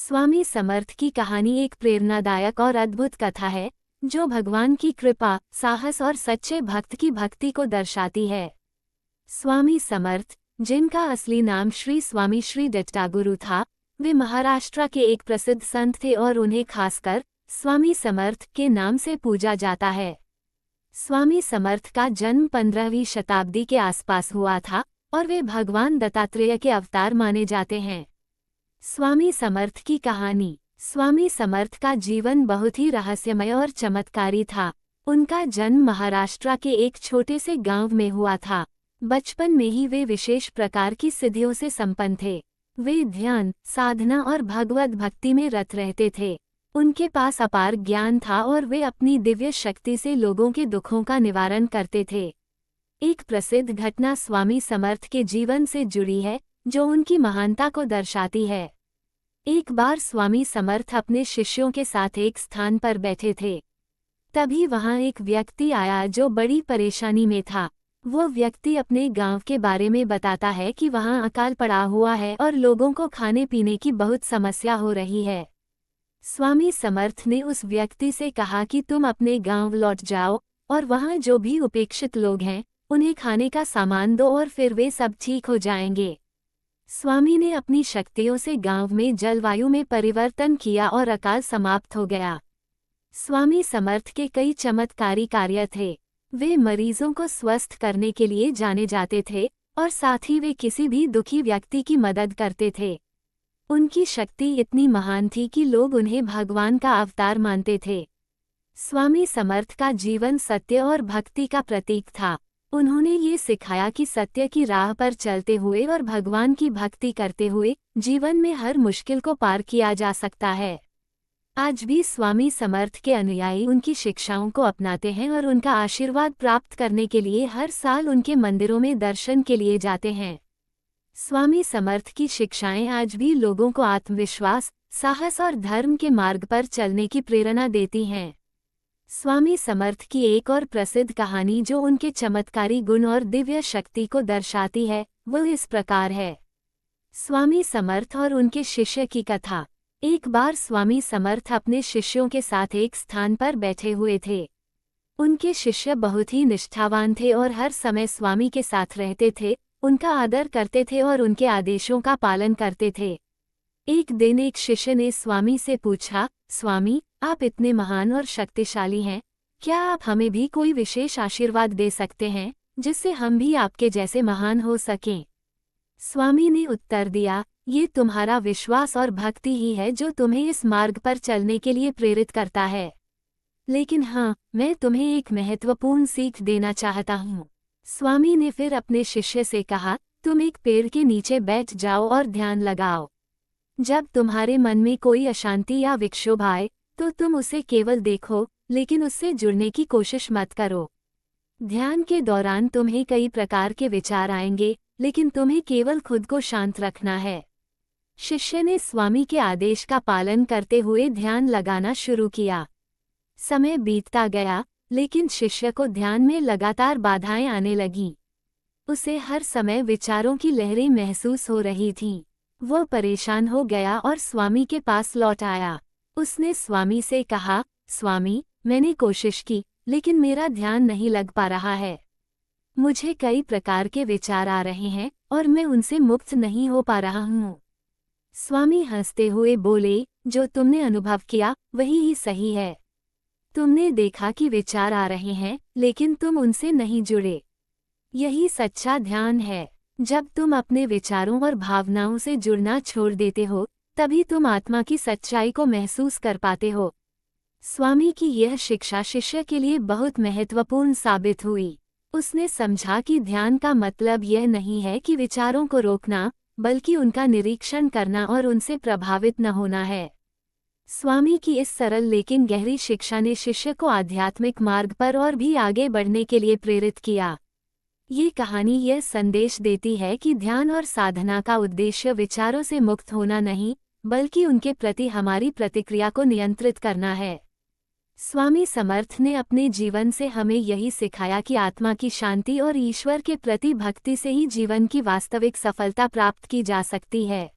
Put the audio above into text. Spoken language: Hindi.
स्वामी समर्थ की कहानी एक प्रेरणादायक और अद्भुत कथा है जो भगवान की कृपा, साहस और सच्चे भक्त की भक्ति को दर्शाती है। स्वामी समर्थ, जिनका असली नाम श्री स्वामी श्री दत्तागुरु था, वे महाराष्ट्र के एक प्रसिद्ध संत थे और उन्हें खासकर स्वामी समर्थ के नाम से पूजा जाता है। स्वामी समर्थ का जन्म 15वीं शताब्दी के आसपास हुआ था और वे भगवान दत्तात्रेय के अवतार माने जाते हैं। स्वामी समर्थ की कहानी। स्वामी समर्थ का जीवन बहुत ही रहस्यमय और चमत्कारी था। उनका जन्म महाराष्ट्र के एक छोटे से गांव में हुआ था। बचपन में ही वे विशेष प्रकार की सिद्धियों से संपन्न थे। वे ध्यान, साधना और भगवत भक्ति में रत रहते थे। उनके पास अपार ज्ञान था और वे अपनी दिव्य शक्ति से लोगों के दुखों का निवारण करते थे। एक प्रसिद्ध घटना स्वामी समर्थ के जीवन से जुड़ी है जो उनकी महानता को दर्शाती है। एक बार स्वामी समर्थ अपने शिष्यों के साथ एक स्थान पर बैठे थे। तभी वहां एक व्यक्ति आया जो बड़ी परेशानी में था। वो व्यक्ति अपने गांव के बारे में बताता है कि वहां अकाल पड़ा हुआ है और लोगों को खाने पीने की बहुत समस्या हो रही है। स्वामी समर्थ ने उस व्यक्ति से कहा कि तुम अपने गांव लौट जाओ और वहां जो भी उपेक्षित लोग हैं उन्हें खाने का सामान दो और फिर वे सब ठीक हो जाएंगे। स्वामी ने अपनी शक्तियों से गांव में जलवायु में परिवर्तन किया और अकाल समाप्त हो गया। स्वामी समर्थ के कई चमत्कारी कार्य थे। वे मरीजों को स्वस्थ करने के लिए जाने जाते थे और साथ ही वे किसी भी दुखी व्यक्ति की मदद करते थे। उनकी शक्ति इतनी महान थी कि लोग उन्हें भगवान का अवतार मानते थे। स्वामी समर्थ का जीवन सत्य और भक्ति का प्रतीक था। उन्होंने ये सिखाया कि सत्य की राह पर चलते हुए और भगवान की भक्ति करते हुए जीवन में हर मुश्किल को पार किया जा सकता है। आज भी स्वामी समर्थ के अनुयायी उनकी शिक्षाओं को अपनाते हैं और उनका आशीर्वाद प्राप्त करने के लिए हर साल उनके मंदिरों में दर्शन के लिए जाते हैं। स्वामी समर्थ की शिक्षाएं आज भी लोगों को आत्मविश्वास, साहस और धर्म के मार्ग पर चलने की प्रेरणा देती हैं। स्वामी समर्थ की एक और प्रसिद्ध कहानी जो उनके चमत्कारी गुण और दिव्य शक्ति को दर्शाती है वो इस प्रकार है। स्वामी समर्थ और उनके शिष्य की कथा। एक बार स्वामी समर्थ अपने शिष्यों के साथ एक स्थान पर बैठे हुए थे। उनके शिष्य बहुत ही निष्ठावान थे और हर समय स्वामी के साथ रहते थे, उनका आदर करते थे और उनके आदेशों का पालन करते थे। एक दिन एक शिष्य ने स्वामी से पूछा, स्वामी, आप इतने महान और शक्तिशाली हैं, क्या आप हमें भी कोई विशेष आशीर्वाद दे सकते हैं जिससे हम भी आपके जैसे महान हो सकें? स्वामी ने उत्तर दिया, ये तुम्हारा विश्वास और भक्ति ही है जो तुम्हें इस मार्ग पर चलने के लिए प्रेरित करता है। लेकिन हाँ, मैं तुम्हें एक महत्वपूर्ण सीख देना चाहता हूँ। स्वामी ने फिर अपने शिष्य से कहा, तुम एक पेड़ के नीचे बैठ जाओ और ध्यान लगाओ। जब तुम्हारे मन में कोई अशांति या विक्षोभ आए तो तुम उसे केवल देखो, लेकिन उससे जुड़ने की कोशिश मत करो। ध्यान के दौरान तुम्हें कई प्रकार के विचार आएंगे, लेकिन तुम्हें केवल खुद को शांत रखना है। शिष्य ने स्वामी के आदेश का पालन करते हुए ध्यान लगाना शुरू किया। समय बीतता गया, लेकिन शिष्य को ध्यान में लगातार बाधाएं आने लगीं। उसे हर समय विचारों की लहरें महसूस हो रही थीं। वो परेशान हो गया और स्वामी के पास लौट आया। उसने स्वामी से कहा, स्वामी, मैंने कोशिश की, लेकिन मेरा ध्यान नहीं लग पा रहा है। मुझे कई प्रकार के विचार आ रहे हैं और मैं उनसे मुक्त नहीं हो पा रहा हूँ। स्वामी हंसते हुए बोले, जो तुमने अनुभव किया वही ही सही है। तुमने देखा कि विचार आ रहे हैं, लेकिन तुम उनसे नहीं जुड़े। यही सच्चा ध्यान है। जब तुम अपने विचारों और भावनाओं से जुड़ना छोड़ देते हो, तभी तुम आत्मा की सच्चाई को महसूस कर पाते हो। स्वामी की यह शिक्षा शिष्य के लिए बहुत महत्वपूर्ण साबित हुई। उसने समझा कि ध्यान का मतलब यह नहीं है कि विचारों को रोकना, बल्कि उनका निरीक्षण करना और उनसे प्रभावित न होना है। स्वामी की इस सरल लेकिन गहरी शिक्षा ने शिष्य को आध्यात्मिक मार्ग पर और भी आगे बढ़ने के लिए प्रेरित किया। ये कहानी यह संदेश देती है कि ध्यान और साधना का उद्देश्य विचारों से मुक्त होना नहीं, बल्कि उनके प्रति हमारी प्रतिक्रिया को नियंत्रित करना है। स्वामी समर्थ ने अपने जीवन से हमें यही सिखाया कि आत्मा की शांति और ईश्वर के प्रति भक्ति से ही जीवन की वास्तविक सफलता प्राप्त की जा सकती है।